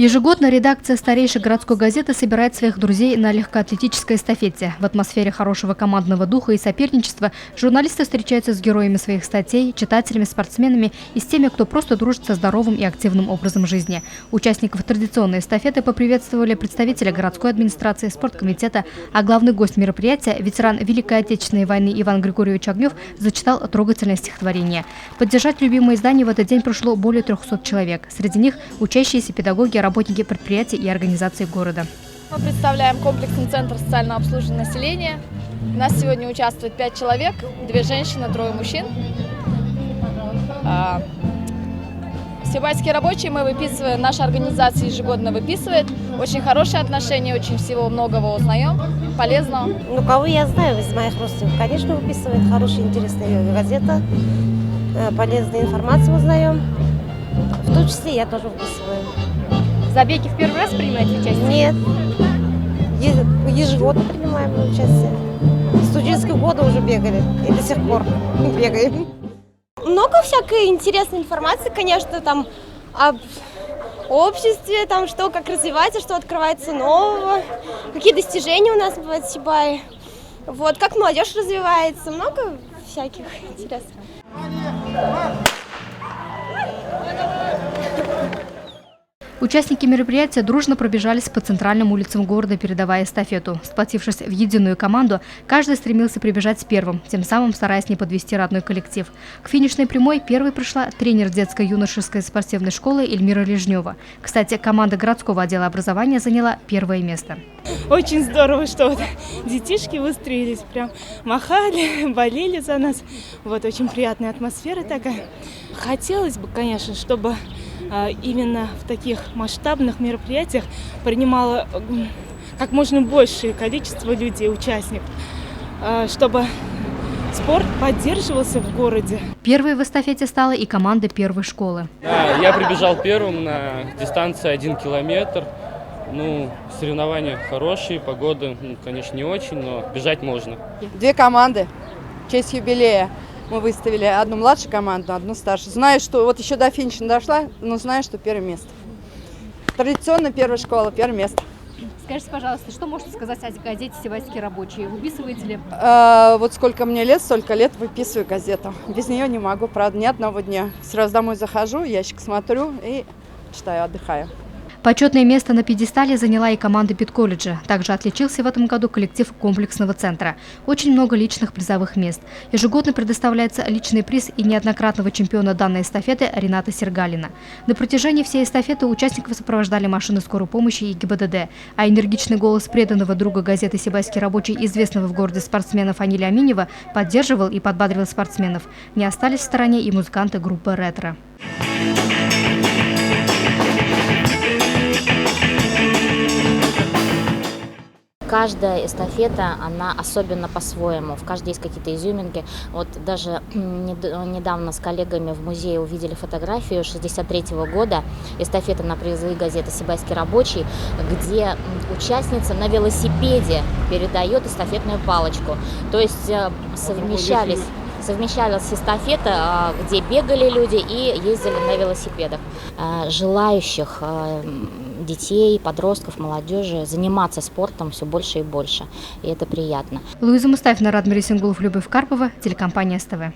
Ежегодно редакция старейшей городской газеты собирает своих друзей на легкоатлетической эстафете. В атмосфере хорошего командного духа и соперничества журналисты встречаются с героями своих статей, читателями, спортсменами и с теми, кто просто дружит со здоровым и активным образом жизни. Участников традиционной эстафеты поприветствовали представители городской администрации, спорткомитета, а главный гость мероприятия, ветеран Великой Отечественной войны Иван Григорьевич Огнев, зачитал трогательное стихотворение. Поддержать любимые издания в этот день пришло более 300 человек. Среди них учащиеся педагоги, работники предприятий и организаций города. Мы представляем комплексный центр социального обслуживания населения. У нас сегодня участвует 5 человек, 2 женщины, 3 мужчин. Сибайские рабочие мы выписываем, наша организация ежегодно выписывает. Очень хорошие отношения, очень всего многого узнаем, полезного. Ну, кого я знаю из моих родственников, конечно, выписывает. Хорошая, интересная газета, полезную информацию узнаем. В том числе я тоже выписываю. Забеги в первый раз принимаете участие? Нет. Ежегодно принимаем участие. Студенческие годы уже бегали и до сих пор бегаем. Много всякой интересной информации, конечно, там об обществе, там что, как развивается, что открывается нового, какие достижения у нас бывают в Сибае, вот, как молодежь развивается, много всяких интересных. Участники мероприятия дружно пробежались по центральным улицам города, передавая эстафету. Сплотившись в единую команду, каждый стремился прибежать первым, тем самым стараясь не подвести родной коллектив. К финишной прямой первой пришла тренер детско-юношеской спортивной школы Эльмира Лежнева. Кстати, команда городского отдела образования заняла первое место. Очень здорово, что вот детишки выстроились, прям махали, болели за нас. Вот очень приятная атмосфера такая. Хотелось бы, конечно, чтобы именно в таких масштабных мероприятиях принимало как можно большее количество людей, участников, чтобы спорт поддерживался в городе. Первой в эстафете стала и команда первой школы. Да, я прибежал первым на дистанции 1 километр. Соревнования хорошие, погода, конечно, не очень, но бежать можно. 2 команды в честь юбилея. Мы выставили одну младшую команду, одну старшую. Знаю, что вот еще до финиша не дошла, но знаю, что первое место. Традиционно первая школа, первое место. Скажите, пожалуйста, что можете сказать о газете «Сибайские рабочие»? Выписываете ли? Вот сколько мне лет, столько лет выписываю газету. Без нее не могу, правда, ни одного дня. Сразу домой захожу, ящик смотрю и читаю, отдыхаю. Почетное место на пьедестале заняла и команда педколледжа. Также отличился в этом году коллектив комплексного центра. Очень много личных призовых мест. Ежегодно предоставляется личный приз и неоднократного чемпиона данной эстафеты Рената Сергалина. На протяжении всей эстафеты участников сопровождали машины скорой помощи и ГИБДД. А энергичный голос преданного друга газеты «Сибайский рабочий», известного в городе спортсмена Фанилия Аминева, поддерживал и подбадривал спортсменов. Не остались в стороне и музыканты группы «Ретро». Каждая эстафета, она особенно по-своему. В каждой есть какие-то изюминки. Вот даже недавно с коллегами в музее увидели фотографию 1963 года, эстафета на призовые газеты «Сибайский рабочий», где участница на велосипеде передает эстафетную палочку. То есть совмещалась эстафета, где бегали люди и ездили на велосипедах. Желающих детей, подростков, молодежи заниматься спортом все больше и больше. И это приятно. Луиза Мустафина, Радмир Исенгулов, Любовь Карпова, телекомпания СТВ.